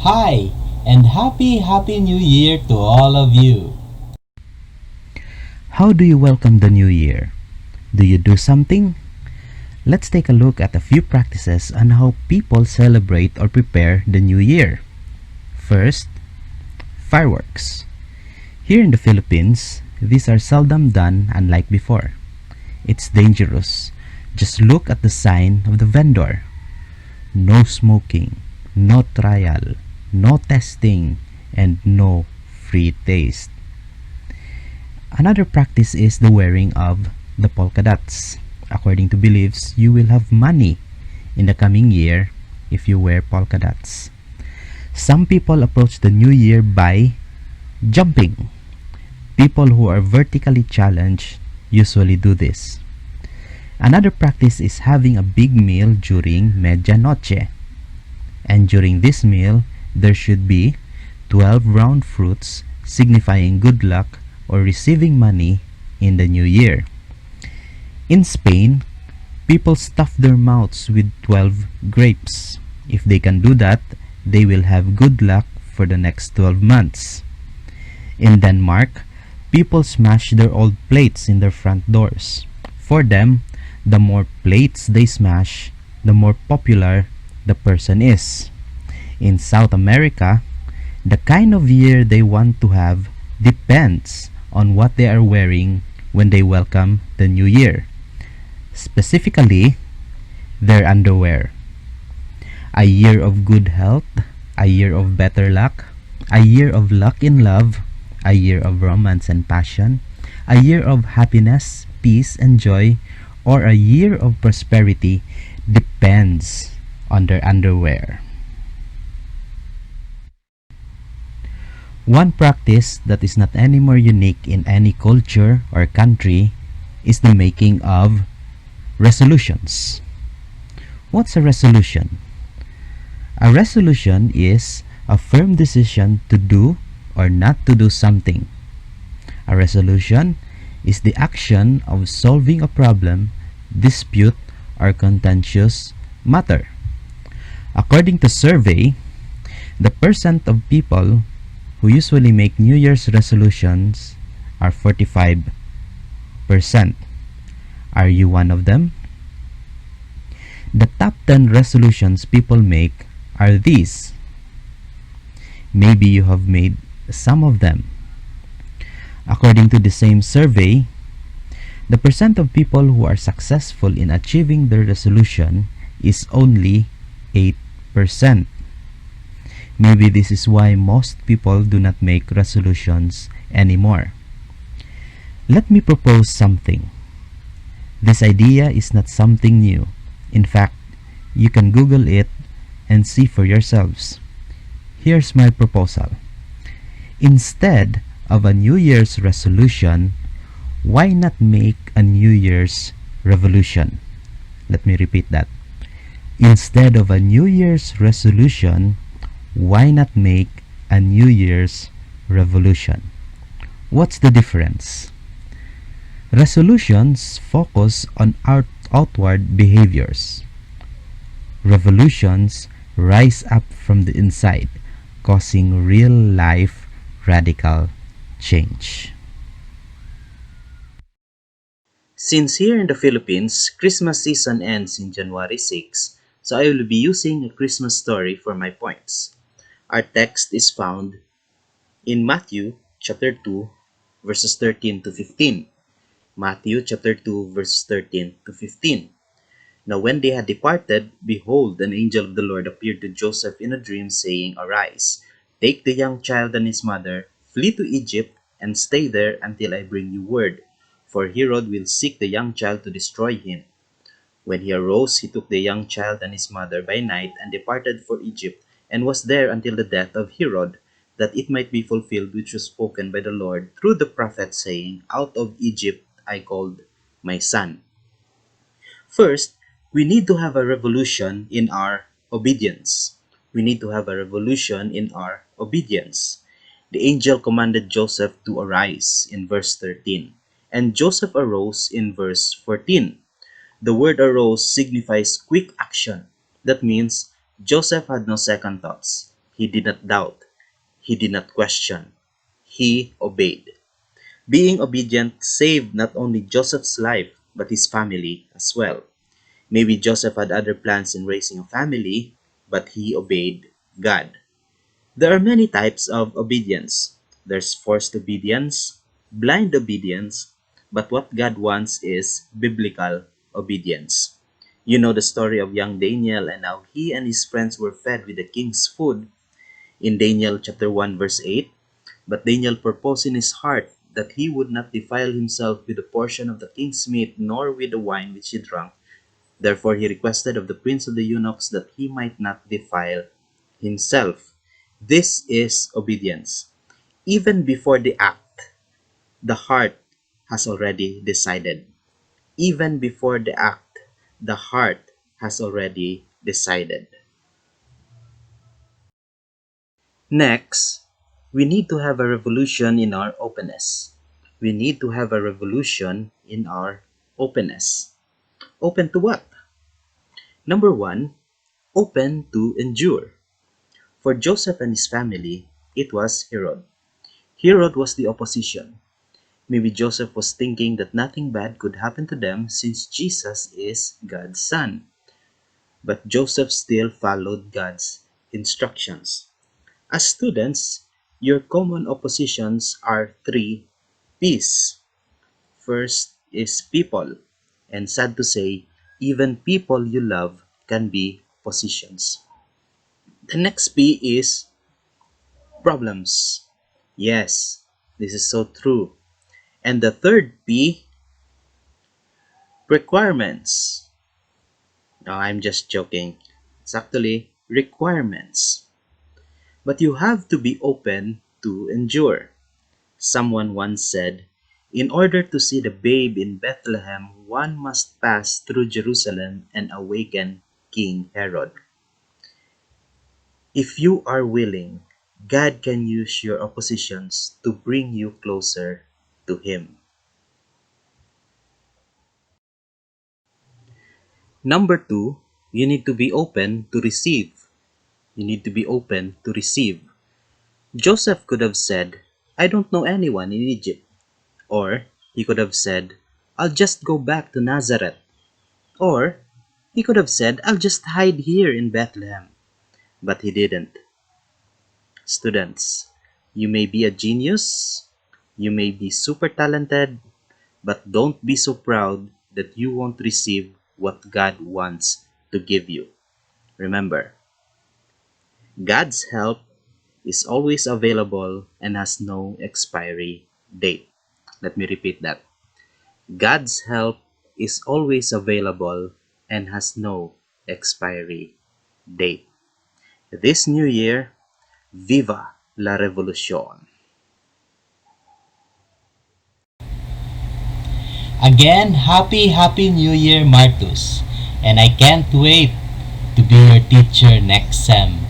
Hi, and happy New Year to all of you. How do you welcome the new year? Do you do something? Let's take a look at a few practices on how people celebrate or prepare the new year. First, fireworks. Here in the Philippines, these are seldom done unlike before. It's dangerous. Just look at the sign of the vendor. No smoking, no trial, no testing, and no free taste. Another practice is the wearing of the polka dots. According to beliefs, you will have money in the coming year if you wear polka dots. Some people approach the new year by jumping. People who are vertically challenged usually do this. Another practice is having a big meal during medianoche. And during this meal, there should be 12 round fruits signifying good luck or receiving money in the new year. In Spain, people stuff their mouths with 12 grapes. If they can do that, they will have good luck for the next 12 months. In Denmark, people smash their old plates in their front doors. For them, the more plates they smash, the more popular the person is. In South America, the kind of year they want to have depends on what they are wearing when they welcome the new year. Specifically, their underwear. A year of good health, a year of better luck, a year of luck in love, a year of romance and passion, a year of happiness, peace, and joy, or a year of prosperity depends on their underwear. One practice that is not any more unique in any culture or country is the making of resolutions. What's a resolution? A resolution is a firm decision to do or not to do something. A resolution is the action of solving a problem, dispute, or contentious matter. According to survey, the percent of people who usually make New Year's resolutions are 45%. Are you one of them? The top 10 resolutions people make are these. Maybe you have made some of them. According to the same survey, the percent of people who are successful in achieving their resolution is only 8%. Maybe this is why most people do not make resolutions anymore. Let me propose something. This idea is not something new. In fact, you can Google it and see for yourselves. Here's my proposal. Instead of a New Year's resolution, why not make a New Year's revolution? Let me repeat that. Instead of a New Year's resolution, why not make a New Year's revolution? What's the difference? Resolutions focus on outward behaviors. Revolutions rise up from the inside, causing real life radical change. Since here in the Philippines, Christmas season ends in January 6, so I will be using a Christmas story for my points. Our text is found in Matthew chapter 2 verses 13 to 15. Matthew chapter 2 verses 13 to 15. Now when they had departed, behold, an angel of the Lord appeared to Joseph in a dream, saying, Arise, take the young child and his mother, flee to Egypt, and stay there until I bring you word, for Herod will seek the young child to destroy him. When he arose, he took the young child and his mother by night and departed for Egypt, and was there until the death of Herod, that it might be fulfilled which was spoken by the Lord through the prophet, saying, Out of Egypt I called my son. First, we need to have a revolution in our obedience. We need to have a revolution in our obedience. The angel commanded Joseph to arise in verse 13, and Joseph arose in verse 14. The word arose signifies quick action. That means Joseph had no second thoughts. He did not doubt. He did not question. He obeyed. Being obedient saved not only Joseph's life, but his family as well. Maybe Joseph had other plans in raising a family, but he obeyed God. There are many types of obedience. There's forced obedience, blind obedience, but what God wants is biblical obedience. You know the story of young Daniel and how he and his friends were fed with the king's food in Daniel chapter 1 verse 8. But Daniel purposed in his heart that he would not defile himself with a portion of the king's meat nor with the wine which he drank. Therefore he requested of the prince of the eunuchs that he might not defile himself. This is obedience. Even before the act, the heart has already decided. Even before the act, the heart has already decided. Next, we need to have a revolution in our openness. We need to have a revolution in our openness. Open to what? Number one, open to endure. For Joseph and his family, it was Herod. Herod was the opposition. Maybe Joseph was thinking that nothing bad could happen to them since Jesus is God's son. But Joseph still followed God's instructions. As students, your common oppositions are three P's. First is people. And sad to say, even people you love can be positions. The next P is problems. Yes, this is so true. And the third P, requirements. No, I'm just joking. It's actually requirements. But you have to be open to endure. Someone once said, in order to see the babe in Bethlehem, one must pass through Jerusalem and awaken King Herod. If you are willing, God can use your oppositions to bring you closer to Him. Number two, you need to be open to receive. You need to be open to receive. Joseph could have said, I don't know anyone in Egypt. Or he could have said, I'll just go back to Nazareth. Or he could have said, I'll just hide here in Bethlehem. But he didn't. Students, you may be a genius, you may be super talented, but don't be so proud that you won't receive what God wants to give you. Remember, God's help is always available and has no expiry date. Let me repeat that. God's help is always available and has no expiry date. This new year, viva la revolution! Again, happy New Year, Martus. And I can't wait to be your teacher next sem.